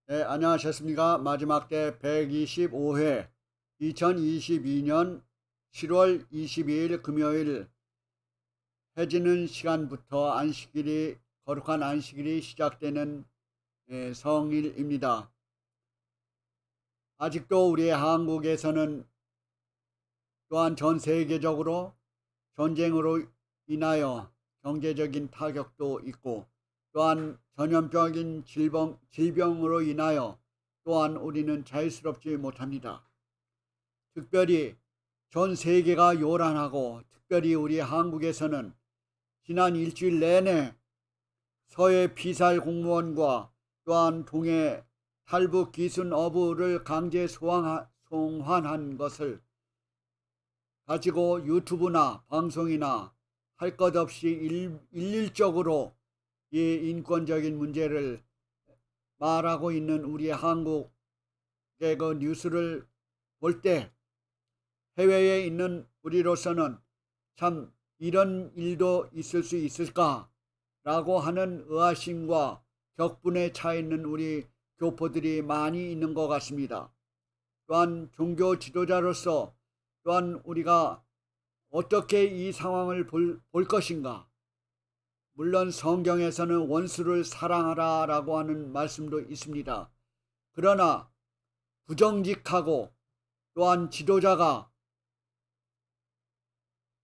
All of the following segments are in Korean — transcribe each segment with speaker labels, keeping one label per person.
Speaker 1: 네, 안녕하셨습니까? 마지막 때 125회 2022년 7월 22일 금요일 해지는 시간부터 안식일이 거룩한 안식일이 시작되는 성일입니다. 아직도 우리 한국에서는 또한 전 세계적으로 전쟁으로 인하여 경제적인 타격도 있고 또한 전염병인 질병으로 인하여 또한 우리는 자유스럽지 못합니다. 특별히 전 세계가 요란하고 특별히 우리 한국에서는 지난 일주일 내내 서해 피살 공무원과 또한 동해 탈북 기순 어부를 강제 송환한 것을 가지고 유튜브나 방송이나 할 것 없이 일률적으로 이 인권적인 문제를 말하고 있는 우리 한국의 그 뉴스를 볼 때 해외에 있는 우리로서는 참 이런 일도 있을 수 있을까라고 하는 의아심과 격분에 차 있는 우리 교포들이 많이 있는 것 같습니다. 또한 종교 지도자로서 또한 우리가 어떻게 이 상황을 볼 것인가. 물론 성경에서는 원수를 사랑하라라고 하는 말씀도 있습니다. 그러나 부정직하고 또한 지도자가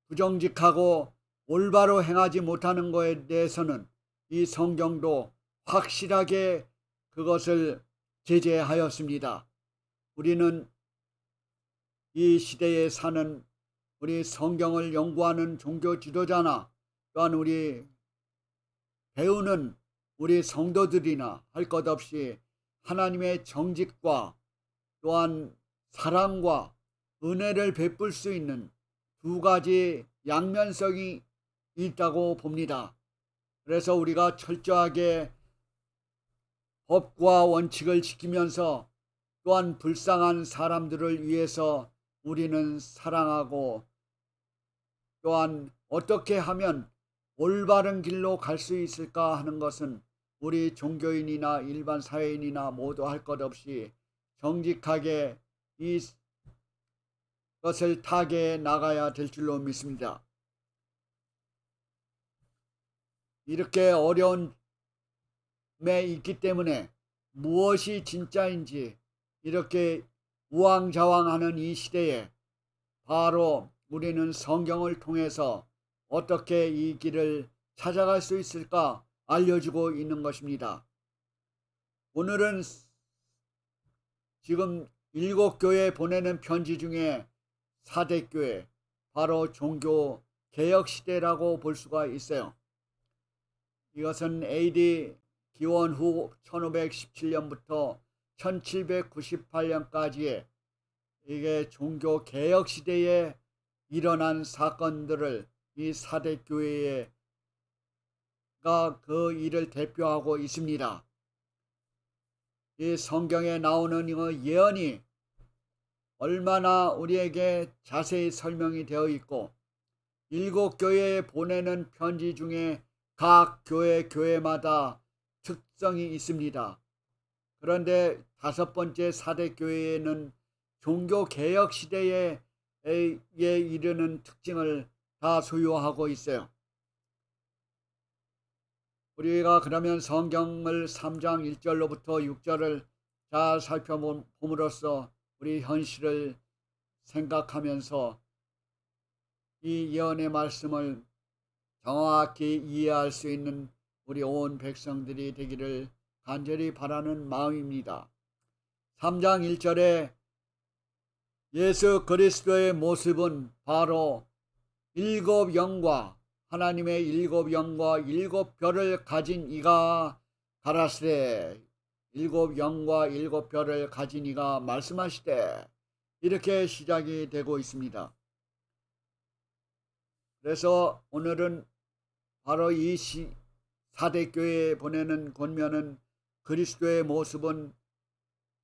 Speaker 1: 부정직하고 올바로 행하지 못하는 것에 대해서는 이 성경도 확실하게 그것을 제재하였습니다. 우리는 이 시대에 사는 우리 성경을 연구하는 종교 지도자나 또한 우리 배우는 우리 성도들이나 할 것 없이 하나님의 정직과 또한 사랑과 은혜를 베풀 수 있는 두 가지 양면성이 있다고 봅니다. 그래서 우리가 철저하게 법과 원칙을 지키면서 또한 불쌍한 사람들을 위해서 우리는 사랑하고 또한 어떻게 하면 올바른 길로 갈 수 있을까 하는 것은 우리 종교인이나 일반 사회인이나 모두 할 것 없이 정직하게 이것을 타개해 나가야 될 줄로 믿습니다. 이렇게 어려움에 있기 때문에 무엇이 진짜인지 이렇게 우왕좌왕하는 이 시대에 바로 우리는 성경을 통해서 어떻게 이 길을 찾아갈 수 있을까 알려주고 있는 것입니다. 오늘은 지금 7교회 보내는 편지 중에 4대 교회, 바로 종교 개혁 시대라고 볼 수가 있어요. 이것은 AD 기원 후 1517년부터 1798년까지의 이게 종교 개혁 시대에 일어난 사건들을 이 4대 교회가 그 일을 대표하고 있습니다. 이 성경에 나오는 이 예언이 얼마나 우리에게 자세히 설명이 되어 있고 7교회에 보내는 편지 중에 각 교회마다 특성이 있습니다. 그런데 5번째 4대 교회에는 종교개혁 시대에 이르는 특징을 다 소유하고 있어요. 우리가 그러면 성경을 3장 1절로부터 6절을 잘 살펴봄으로써 우리 현실을 생각하면서 이 예언의 말씀을 정확히 이해할 수 있는 우리 온 백성들이 되기를 간절히 바라는 마음입니다. 3장 1절에 예수 그리스도의 모습은 바로 7영과 하나님의 7영과 7별을 가진 이가 가라스레 7영과 7별을 가진 이가 말씀하시되 이렇게 시작이 되고 있습니다. 그래서 오늘은 바로 이 4대 교회에 보내는 권면은 그리스도의 모습은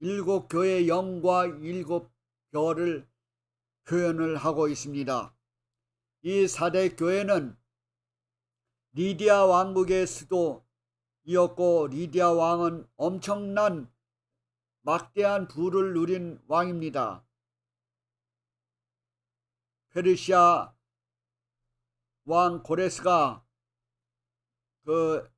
Speaker 1: 7교회의 영과 7별을 표현을 하고 있습니다. 이 4대 교회는 리디아 왕국의 수도이었고 리디아 왕은 엄청난 막대한 부를 누린 왕입니다. 페르시아 왕 고레스가 그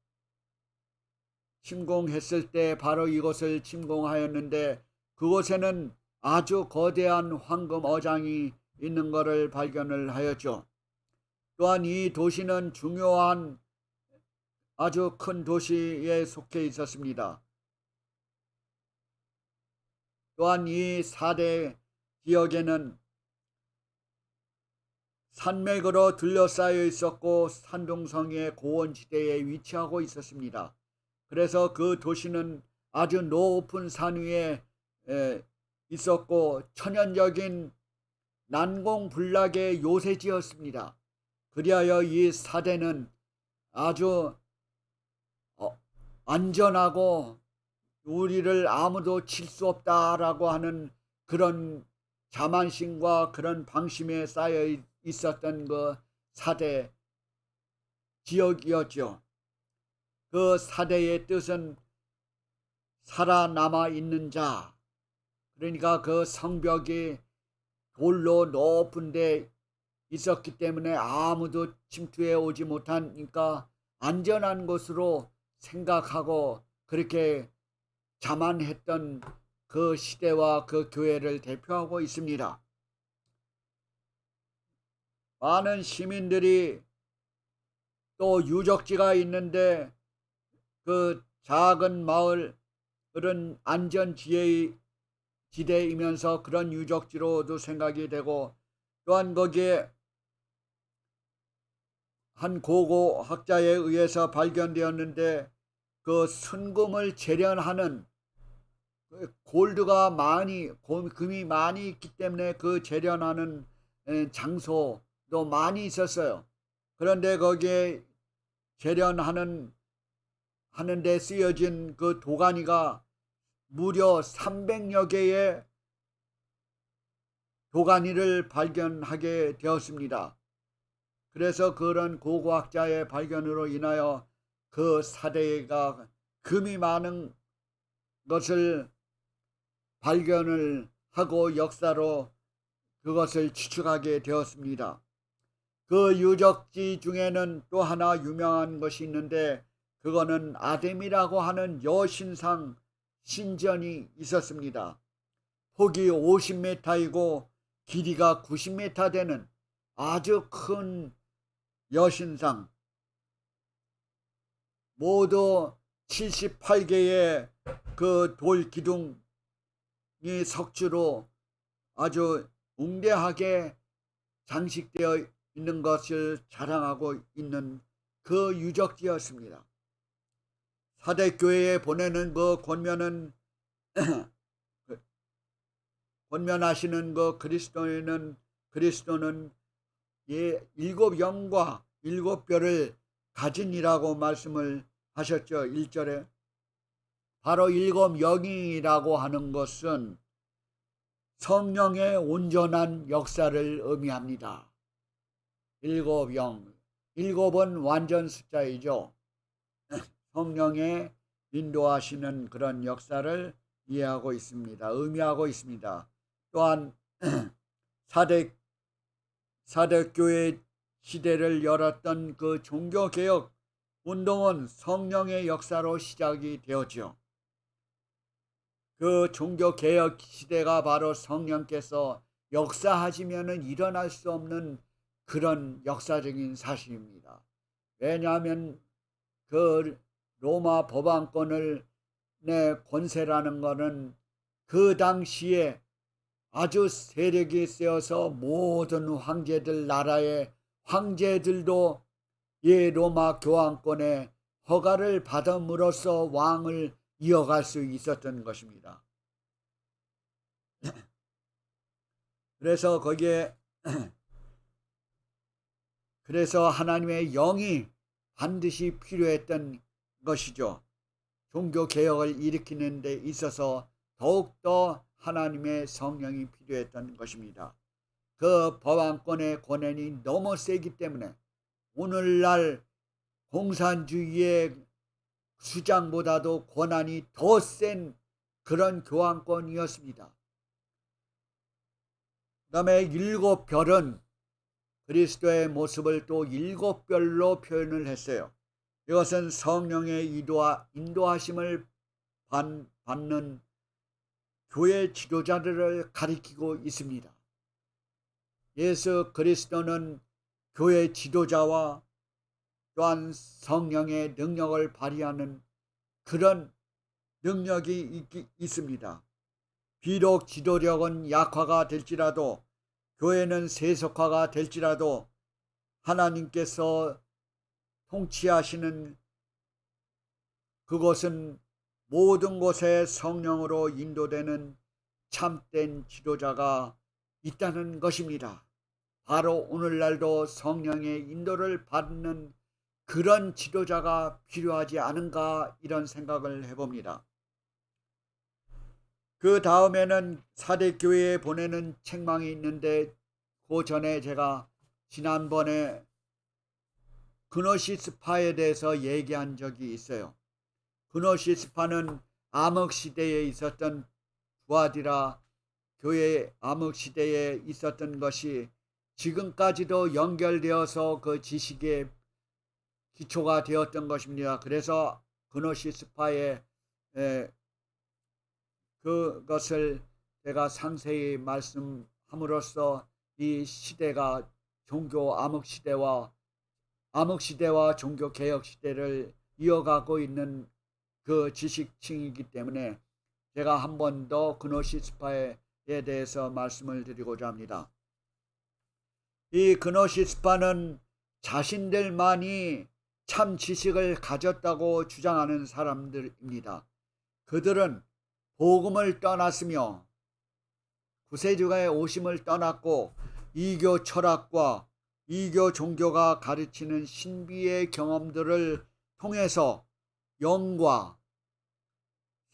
Speaker 1: 침공했을 때 바로 이곳을 침공하였는데, 그곳에는 아주 거대한 황금 어장이 있는 것을 발견을 하였죠. 또한 이 도시는 중요한 아주 큰 도시에 속해 있었습니다. 또한 이 4대 지역에는 산맥으로 둘러싸여 있었고 산둥성의 고원지대에 위치하고 있었습니다. 그래서 그 도시는 아주 높은 산 위에 있었고 천연적인 난공불락의 요새지였습니다. 그리하여 이 사대는 아주 안전하고 우리를 아무도 칠 수 없다라고 하는 그런 자만심과 그런 방심에 쌓여 있었던 그 사대 지역이었죠. 그 사대의 뜻은 살아남아 있는 자, 그러니까 그 성벽이 돌로 높은 데 있었기 때문에 아무도 침투해 오지 못하니까 안전한 곳으로 생각하고 그렇게 자만했던 그 시대와 그 교회를 대표하고 있습니다. 많은 시민들이 또 유적지가 있는데 그 작은 마을은 안전지대이면서 그런 유적지로도 생각이 되고, 또한 거기에 한 고고학자에 의해서 발견되었는데 그 순금을 재련하는 골드가 금이 많이 있기 때문에 그 재련하는 장소도 많이 있었어요. 그런데 거기에 재련하는 데 쓰여진 그 도가니가 무려 300여 개의 도가니를 발견하게 되었습니다. 그래서 그런 고고학자의 발견으로 인하여 그 사대가 금이 많은 것을 발견을 하고 역사로 그것을 추측하게 되었습니다. 그 유적지 중에는 또 하나 유명한 것이 있는데, 그거는 아뎀이라고 하는 여신상 신전이 있었습니다. 폭이 50m이고 길이가 90m 되는 아주 큰 여신상, 모두 78개의 그 돌 기둥이 석주로 아주 웅대하게 장식되어 있는 것을 자랑하고 있는 그 유적지였습니다. 사대교회에 보내는 그 권면하시는 그 그리스도는 7영과 7뼈를 가진이라고 말씀을 하셨죠. 1절에 바로 7영이라고 하는 것은 성령의 온전한 역사를 의미합니다. 7영, 7은 완전 숫자이죠. 성령의 인도하시는 그런 역사를 이해하고 있습니다. 의미하고 있습니다. 또한 사대교회 시대를 열었던 그 종교개혁 운동은 성령의 역사로 시작이 되었죠. 그 종교개혁 시대가 바로 성령께서 역사하시면은 일어날 수 없는 그런 역사적인 사실입니다. 왜냐하면 그 로마 법왕권을 내 권세라는 것은 그 당시에 아주 세력이 세어서 모든 황제들 나라의 황제들도 이 로마 교황권의 허가를 받음으로써 왕을 이어갈 수 있었던 것입니다. 그래서 거기에 그래서 하나님의 영이 반드시 필요했던 것이죠. 종교 개혁을 일으키는 데 있어서 더욱더 하나님의 성령이 필요했던 것입니다. 그 법왕권의 권한이 너무 세기 때문에 오늘날 공산주의의 수장보다도 권한이 더 센 그런 교환권이었습니다. 그 다음에 일곱 별은 그리스도의 모습을 또 일곱 별로 표현을 했어요. 이것은 성령의 인도하심을 받는 교회 지도자들을 가리키고 있습니다. 예수 그리스도는 교회 지도자와 또한 성령의 능력을 발휘하는 그런 능력이 있습니다. 비록 지도력은 약화가 될지라도, 교회는 세속화가 될지라도 하나님께서 통치하시는 그곳은 모든 곳에 성령으로 인도되는 참된 지도자가 있다는 것입니다. 바로 오늘날도 성령의 인도를 받는 그런 지도자가 필요하지 않은가, 이런 생각을 해봅니다. 그 다음에는 사대교회에 보내는 책망이 있는데, 그 전에 제가 지난번에 그노시스파에 대해서 얘기한 적이 있어요. 그노시스파는 암흑시대에 있었던 두아디라 교회 암흑시대에 있었던 것이 지금까지도 연결되어서 그 지식의 기초가 되었던 것입니다. 그래서 그노시스파의 그것을 제가 상세히 말씀함으로써 이 시대가 종교 암흑시대와 종교개혁시대를 이어가고 있는 그 지식층이기 때문에 제가 한 번 더 그노시스파에 대해서 말씀을 드리고자 합니다. 이 그노시스파는 자신들만이 참 지식을 가졌다고 주장하는 사람들입니다. 그들은 복음을 떠났으며 구세주가의 오심을 떠났고 이교 철학과 이교 종교가 가르치는 신비의 경험들을 통해서 영과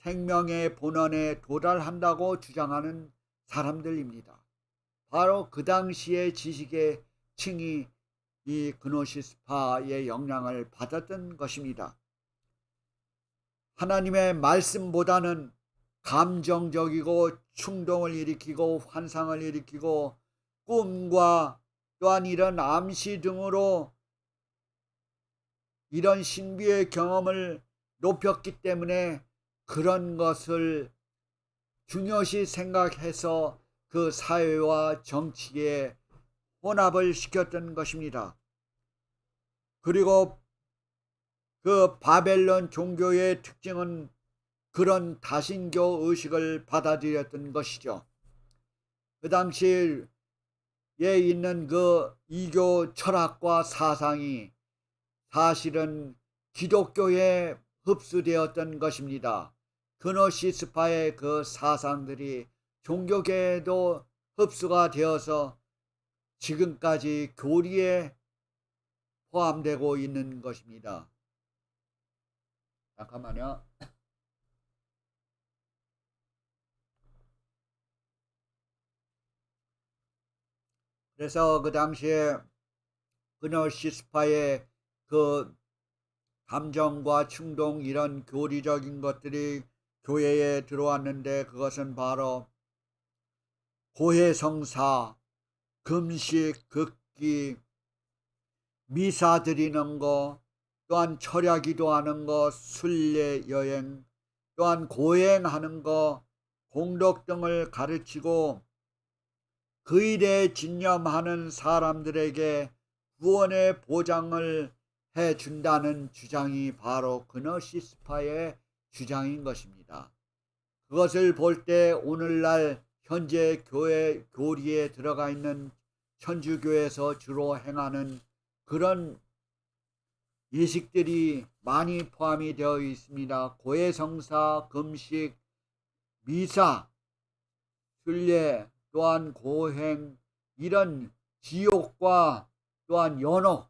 Speaker 1: 생명의 본원에 도달한다고 주장하는 사람들입니다. 바로 그 당시의 지식의 층이 이 그노시스파의 영향을 받았던 것입니다. 하나님의 말씀보다는 감정적이고 충동을 일으키고 환상을 일으키고 꿈과 또한 이런 암시 등으로 이런 신비의 경험을 높였기 때문에 그런 것을 중요시 생각해서 그 사회와 정치에 혼합을 시켰던 것입니다. 그리고 그 바벨론 종교의 특징은 그런 다신교 의식을 받아들였던 것이죠. 그 당시에 있는 그 이교 철학과 사상이 사실은 기독교에 흡수되었던 것입니다. 그노시스파의 그 사상들이 종교계에도 흡수가 되어서 지금까지 교리에 포함되고 있는 것입니다. 잠깐만요. 그래서 그 당시에 그노시스파의 그 감정과 충동, 이런 교리적인 것들이 교회에 들어왔는데, 그것은 바로 고해성사, 금식, 극기, 미사 드리는 거, 또한 철야 기도하는 거, 순례 여행, 또한 고행하는 거, 공덕 등을 가르치고 그 일에 진념하는 사람들에게 구원의 보장을 해준다는 주장이 바로 그노시스파의 주장인 것입니다. 그것을 볼 때 오늘날 현재 교회 교리에 들어가 있는 천주교에서 주로 행하는 그런 예식들이 많이 포함이 되어 있습니다. 고해성사, 금식, 미사, 순례, 또한 고행, 이런 지옥과 또한 연옥,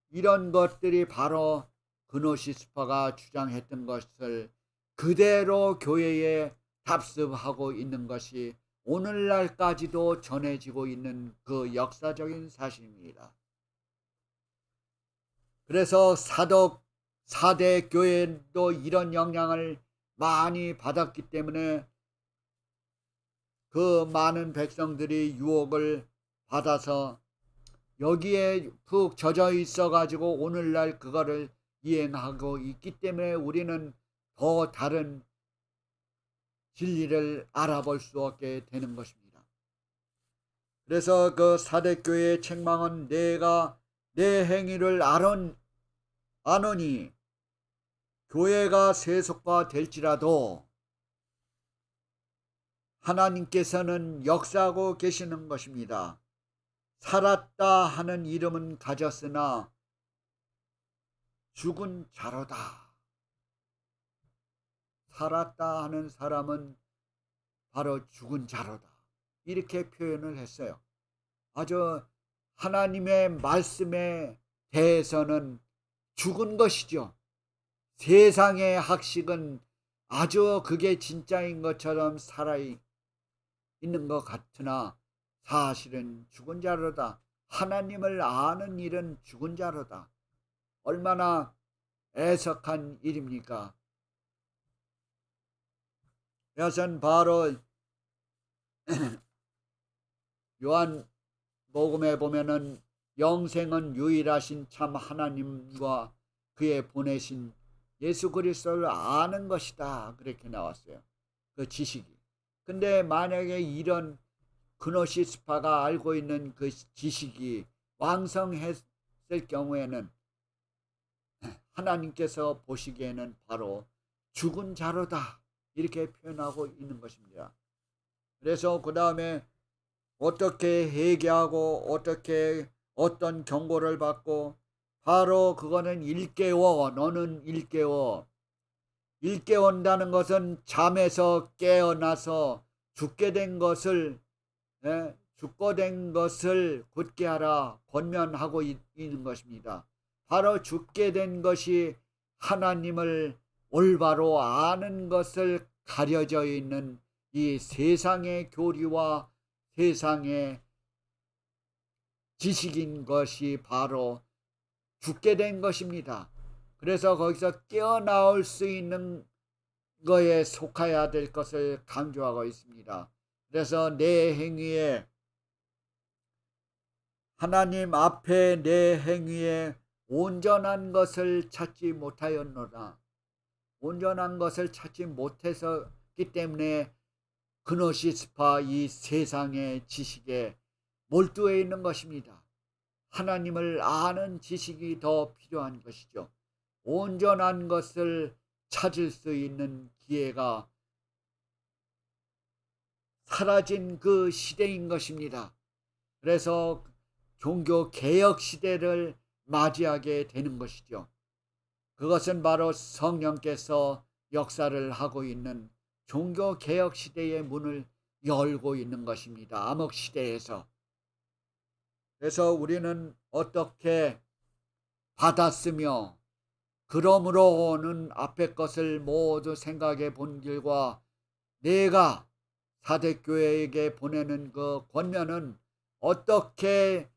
Speaker 1: 이런 것들이 바로 그노시스파가 주장했던 것을 그대로 교회에 답습하고 있는 것이 오늘날까지도 전해지고 있는 그 역사적인 사실입니다. 그래서 사대 교회도 이런 영향을 많이 받았기 때문에 그 많은 백성들이 유혹을 받아서 여기에 푹 젖어 있어 가지고 오늘날 그거를 이행하고 있기 때문에 우리는 더 다른 진리를 알아볼 수 없게 되는 것입니다. 그래서 그 사대교회의 책망은 내가 내 행위를 아노니 교회가 세속화 될지라도 하나님께서는 역사하고 계시는 것입니다. 살았다 하는 이름은 가졌으나 죽은 자로다. 살았다 하는 사람은 바로 죽은 자로다. 이렇게 표현을 했어요. 아주 하나님의 말씀에 대해서는 죽은 것이죠. 세상의 학식은 아주 그게 진짜인 것처럼 살아있는 것 같으나 사실은 죽은 자로다. 하나님을 아는 일은 죽은 자로다. 얼마나 애석한 일입니까? 이것은 바로 요한복음에 보면은 영생은 유일하신 참 하나님과 그의 보내신 예수 그리스도를 아는 것이다. 그렇게 나왔어요. 그 지식이. 근데 만약에 이런 그노시스파가 알고 있는 그 지식이 왕성했을 경우에는 하나님께서 보시기에는 바로 죽은 자로다. 이렇게 표현하고 있는 것입니다. 그래서 그 다음에 어떻게 회개하고 어떻게 어떤 경고를 받고 바로 그거는 일깨워. 너는 일깨워. 일깨운다는 것은 잠에서 깨어나서 죽게 된 것을 죽고 된 것을 굳게 하라 권면하고 있는 것입니다. 바로 죽게 된 것이 하나님을 올바로 아는 것을 가려져 있는 이 세상의 교리와 세상의 지식인 것이 바로 죽게 된 것입니다. 그래서 거기서 깨어나올 수 있는 거에 속해야 될 것을 강조하고 있습니다. 그래서 내 행위에 하나님 앞에 내 행위에 온전한 것을 찾지 못하였노라. 온전한 것을 찾지 못해서기 때문에 그노시스파 이 세상의 지식에 몰두해 있는 것입니다. 하나님을 아는 지식이 더 필요한 것이죠. 온전한 것을 찾을 수 있는 기회가 사라진 그 시대인 것입니다. 그래서 종교 개혁 시대를 맞이하게 되는 것이죠. 그것은 바로 성령께서 역사를 하고 있는 종교 개혁 시대의 문을 열고 있는 것입니다. 암흑 시대에서. 그래서 우리는 어떻게 받았으며 그러므로는 앞의 것을 모두 생각해 본 길과 내가 사대교회에게 보내는 그 권면은 어떻게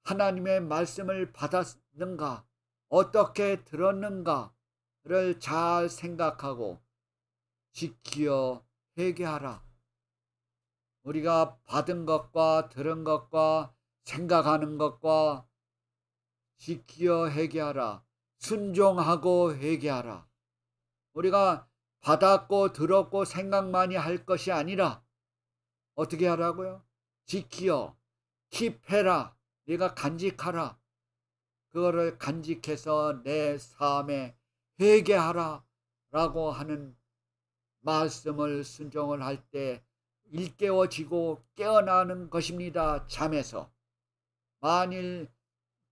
Speaker 1: 하나님의 말씀을 받았는가, 어떻게 들었는가를 잘 생각하고 지키어 회개하라. 우리가 받은 것과 들은 것과 생각하는 것과 지키어 회개하라. 순종하고 회개하라. 우리가 받았고 들었고 생각만이 할 것이 아니라 어떻게 하라고요? 지키어 킵해라. 네가 간직하라. 그거를 간직해서 내 삶에 회개하라 라고 하는 말씀을 순종을 할 때 일깨워지고 깨어나는 것입니다. 잠에서. 만일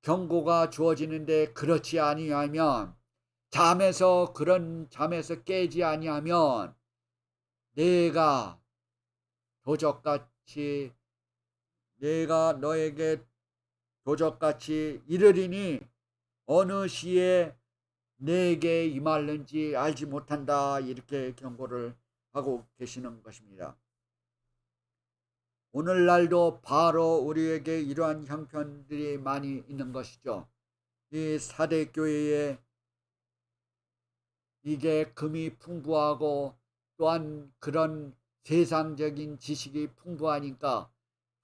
Speaker 1: 경고가 주어지는데 그렇지 아니하면 그런 잠에서 깨지 아니하면 내가 너에게 도적같이 이르리니 어느 시에 내게 임할는지 알지 못한다. 이렇게 경고를 하고 계시는 것입니다. 오늘날도 바로 우리에게 이러한 형편들이 많이 있는 것이죠. 이 사대교회에 이게 금이 풍부하고 또한 그런 세상적인 지식이 풍부하니까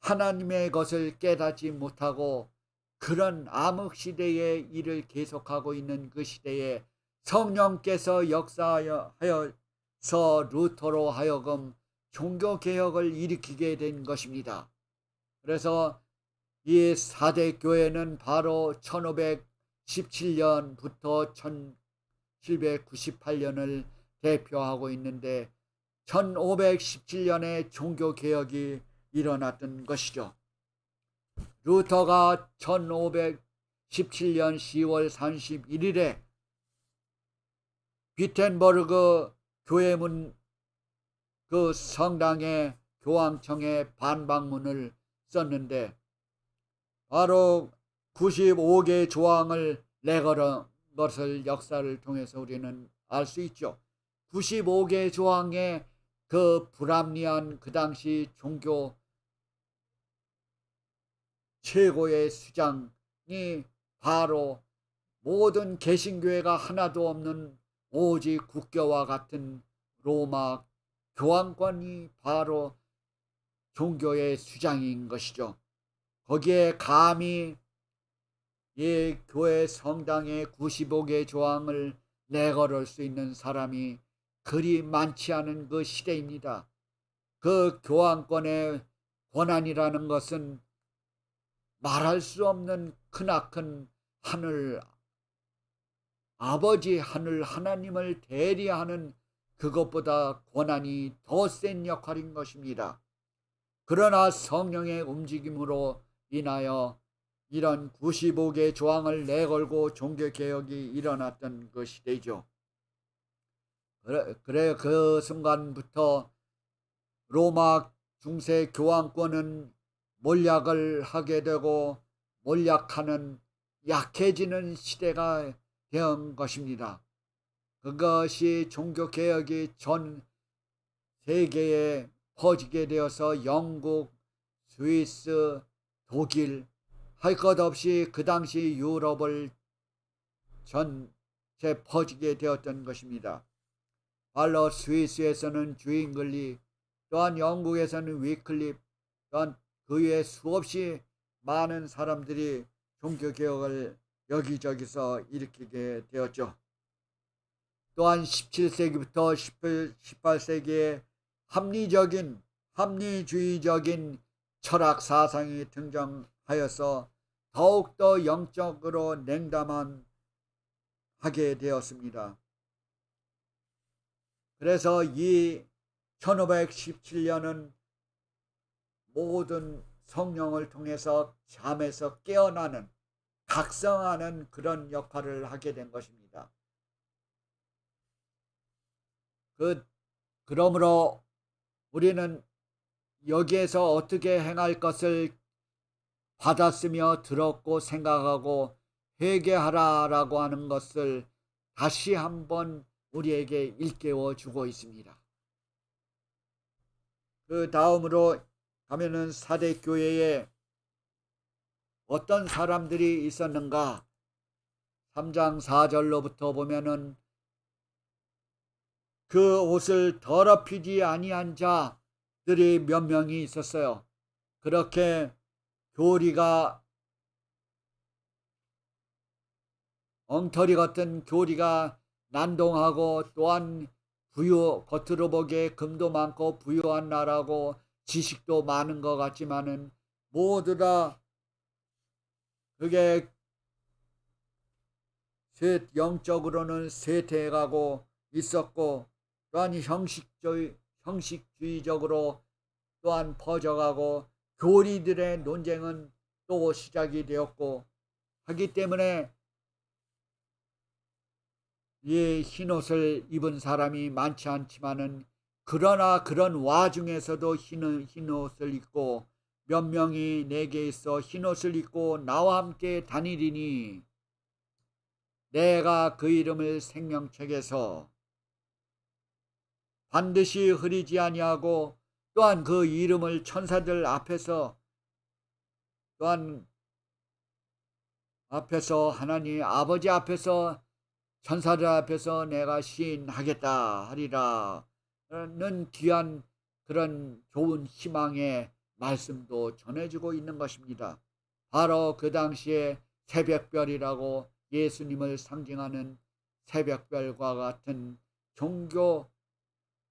Speaker 1: 하나님의 것을 깨닫지 못하고 그런 암흑 시대의 일을 계속하고 있는 그 시대에 성령께서 역사하여서 루터로 하여금 종교개혁을 일으키게 된 것입니다. 그래서 이 4대 교회는 바로 1517년부터 1798년을 대표하고 있는데 1517년에 종교개혁이 일어났던 것이죠. 루터가 1517년 10월 31일에 비텐버그 교회문 그 성당의 교황청에 반박문을 썼는데 바로 95개 조항을 내걸은 것을 역사를 통해서 우리는 알 수 있죠. 95개 조항의 그 불합리한 그 당시 종교 최고의 수장이 바로 모든 개신교회가 하나도 없는 오직 국교와 같은 로마 교황권이 바로 종교의 수장인 것이죠. 거기에 감히 이 교회 성당의 95개 조항을 내걸을 수 있는 사람이 그리 많지 않은 그 시대입니다. 그 교황권의 권한이라는 것은 말할 수 없는 크나큰 하늘 아버지 하늘 하나님을 대리하는 그것보다 권한이 더 센 역할인 것입니다. 그러나 성령의 움직임으로 인하여 이런 95개 조항을 내걸고 종교개혁이 일어났던 그 시대죠. 그래 그 순간부터 로마 중세 교황권은 몰약을 하게 되고 몰약하는 약해지는 시대가 된 것입니다. 그것이 종교개혁이 전 세계에 퍼지게 되어서 영국, 스위스, 독일 할 것 없이 그 당시 유럽을 전체 퍼지게 되었던 것입니다. 바로 스위스에서는 주잉글리, 또한 영국에서는 위클립, 또한 그 외에 수없이 많은 사람들이 종교개혁을 여기저기서 일으키게 되었죠. 또한 17세기부터 18세기에 합리주의적인 철학 사상이 등장하여서 더욱더 영적으로 냉담하게 되었습니다. 그래서 이 1517년은 모든 성령을 통해서 잠에서 깨어나는 각성하는 그런 역할을 하게 된 것입니다. 그러므로 우리는 여기에서 어떻게 행할 것을 받았으며 들었고 생각하고 회개하라라고 하는 것을 다시 한번 우리에게 일깨워 주고 있습니다. 그 다음으로 가면은 4대 교회에 어떤 사람들이 있었는가? 3장 4절로부터 보면은 그 옷을 더럽히지 아니한 자들이 몇 명이 있었어요. 그렇게 교리가 엉터리 같은 교리가 난동하고 또한 겉으로 보기에 금도 많고 부유한 나라고 지식도 많은 것 같지만은 모두 다 그게 영적으로는 쇠퇴해가고 있었고 또한 형식주의적으로 또한 퍼져가고 교리들의 논쟁은 또 시작이 되었고 하기 때문에 이 흰옷을 입은 사람이 많지 않지만은 그러나 그런 와중에서도 흰옷을 입고 몇 명이 내게 있어 흰옷을 입고 나와 함께 다니리니 내가 그 이름을 생명책에서 반드시 흐리지 아니하고 또한 그 이름을 천사들 앞에서 또한 하나님 아버지 앞에서 천사들 앞에서 내가 시인하겠다 하리라 귀한 그런 좋은 희망의 말씀도 전해주고 있는 것입니다. 바로 그 당시에 새벽별이라고 예수님을 상징하는 새벽별과 같은 종교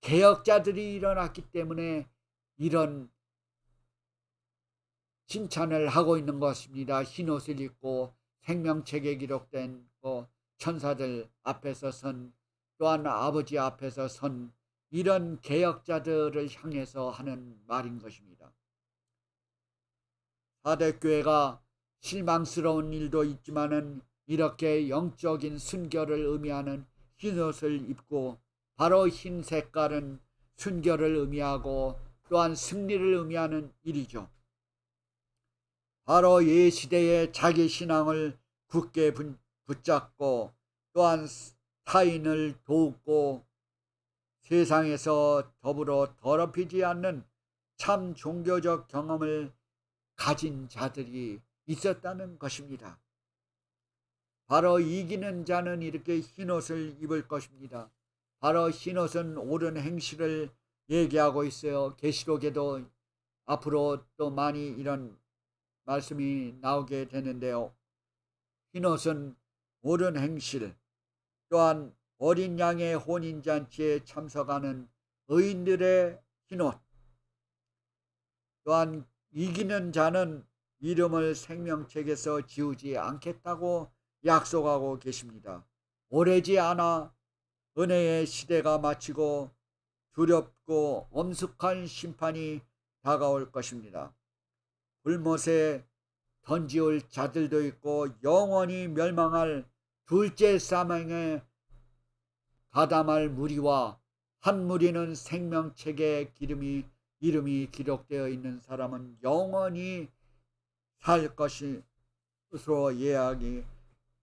Speaker 1: 개혁자들이 일어났기 때문에 이런 칭찬을 하고 있는 것입니다. 흰옷을 입고 생명책에 기록된 천사들 앞에서 선, 또한 아버지 앞에서 선, 이런 개혁자들을 향해서 하는 말인 것입니다. 사대교회가 실망스러운 일도 있지만은 이렇게 영적인 순결을 의미하는 흰옷을 입고, 바로 흰 색깔은 순결을 의미하고 또한 승리를 의미하는 일이죠. 바로 이 시대에 자기 신앙을 굳게 붙잡고 또한 타인을 돕고 세상에서 더불어 더럽히지 않는 참 종교적 경험을 가진 자들이 있었다는 것입니다. 바로 이기는 자는 이렇게 흰옷을 입을 것입니다. 바로 흰옷은 옳은 행실을 얘기하고 있어요. 계시록에도 앞으로 또 많이 이런 말씀이 나오게 되는데요. 흰옷은 옳은 행실, 또한 어린 양의 혼인잔치에 참석하는 의인들의 흰옷, 또한 이기는 자는 이름을 생명책에서 지우지 않겠다고 약속하고 계십니다. 오래지 않아 은혜의 시대가 마치고 두렵고 엄숙한 심판이 다가올 것입니다. 불못에 던지올 자들도 있고 영원히 멸망할 둘째 사망에 가담할 무리와 한 무리는 생명책에 이름이 기록되어 있는 사람은 영원히 살 것으로 예약이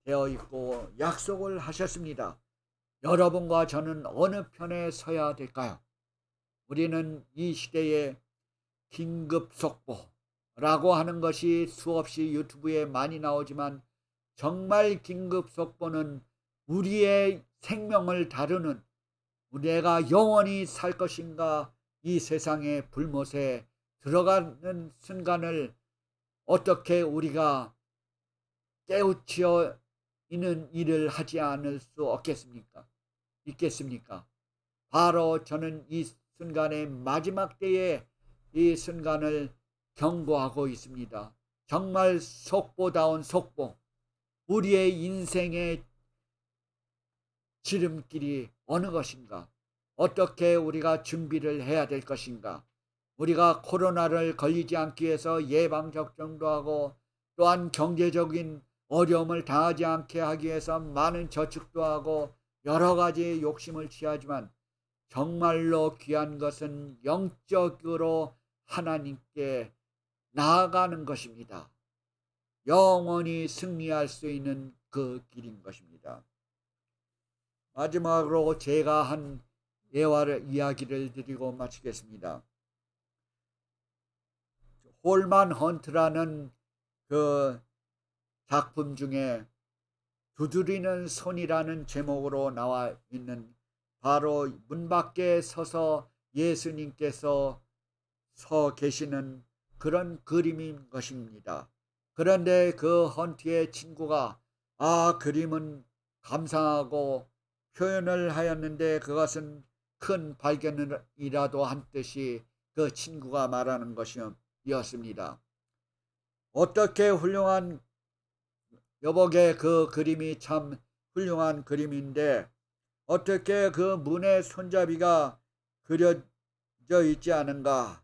Speaker 1: 되어 있고 약속을 하셨습니다. 여러분과 저는 어느 편에 서야 될까요? 우리는 이 시대에 긴급 속보라고 하는 것이 수없이 유튜브에 많이 나오지만, 정말 긴급 속보는 우리의 생명을 다루는, 내가 영원히 살 것인가, 이 세상의 불못에 들어가는 순간을 어떻게 우리가 깨우쳐 있는 일을 하지 않을 수 있겠습니까? 바로 저는 이 순간의 마지막 때에 이 순간을 경고하고 있습니다. 정말 속보다운 속보, 우리의 인생의 지름길이 어느 것인가, 어떻게 우리가 준비를 해야 될 것인가, 우리가 코로나를 걸리지 않기 위해서 예방접종도 하고 또한 경제적인 어려움을 당하지 않게 하기 위해서 많은 저축도 하고 여러 가지 욕심을 취하지만, 정말로 귀한 것은 영적으로 하나님께 나아가는 것입니다. 영원히 승리할 수 있는 그 길인 것입니다. 마지막으로 제가 한 이야기를 드리고 마치겠습니다. 홀만 헌트라는 그 작품 중에 두드리는 손이라는 제목으로 나와 있는, 바로 문 밖에 서서 예수님께서 서 계시는 그런 그림인 것입니다. 그런데 그 헌트의 친구가 그림은 감상하고 표현을 하였는데 그것은 큰 발견이라도 한 뜻이 그 친구가 말하는 것이었습니다. 어떻게 훌륭한, 여복의 그 그림이 참 훌륭한 그림인데 어떻게 그 문의 손잡이가 그려져 있지 않은가.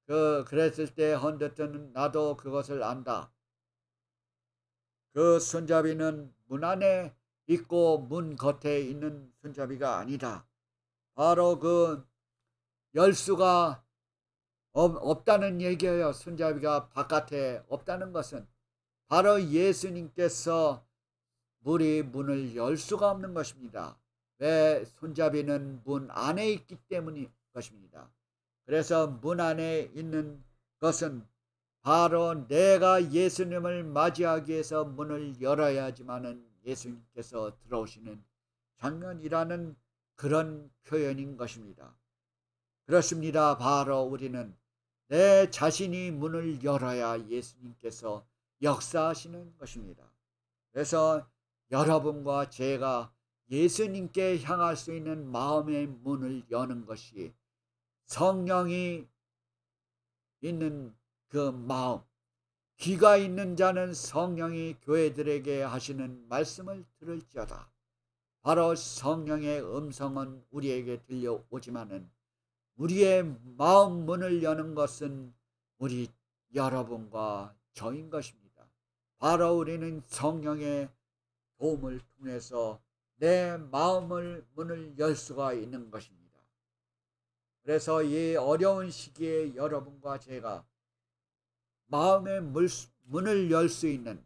Speaker 1: 그랬을 때 헌터는 나도 그것을 안다. 그 손잡이는 문 안에 있고 문 겉에 있는 손잡이가 아니다. 바로 그 열수가 없다는 얘기예요. 손잡이가 바깥에 없다는 것은 바로 예수님께서 우리 문을 열 수가 없는 것입니다. 왜? 손잡이는 문 안에 있기 때문인 것입니다. 그래서 문 안에 있는 것은 바로 내가 예수님을 맞이하기 위해서 문을 열어야지만은 예수님께서 들어오시는 장면이라는 그런 표현인 것입니다. 그렇습니다. 바로 우리는 내 자신이 문을 열어야 예수님께서 역사하시는 것입니다. 그래서 여러분과 제가 예수님께 향할 수 있는 마음의 문을 여는 것이 성령이 있는 그 마음, 귀가 있는 자는 성령이 교회들에게 하시는 말씀을 들을지어다. 바로 성령의 음성은 우리에게 들려오지만은 우리의 마음 문을 여는 것은 우리 여러분과 저인 것입니다. 바로 우리는 성령의 도움을 통해서 내 마음을 문을 열 수가 있는 것입니다. 그래서 이 어려운 시기에 여러분과 제가 마음의 문을 열 수 있는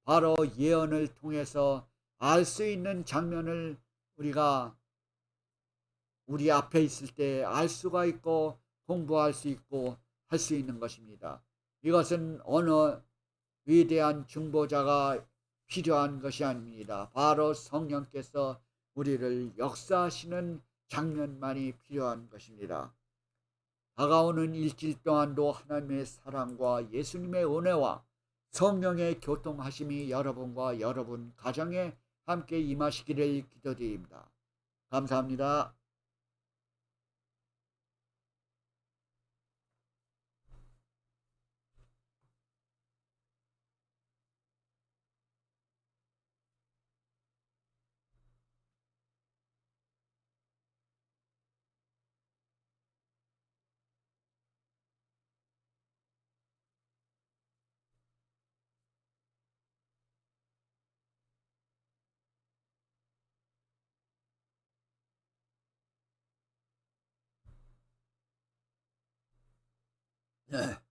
Speaker 1: 바로 예언을 통해서 알 수 있는 장면을 우리가 우리 앞에 있을 때 알 수가 있고 공부할 수 있고 할 수 있는 것입니다. 이것은 어느 위대한 중보자가 필요한 것이 아닙니다. 바로 성령께서 우리를 역사하시는 장면만이 필요한 것입니다. 다가오는 일주일 동안도 하나님의 사랑과 예수님의 은혜와 성령의 교통하심이 여러분과 여러분 가정에 함께 임하시기를 기도드립니다. 감사합니다. 네.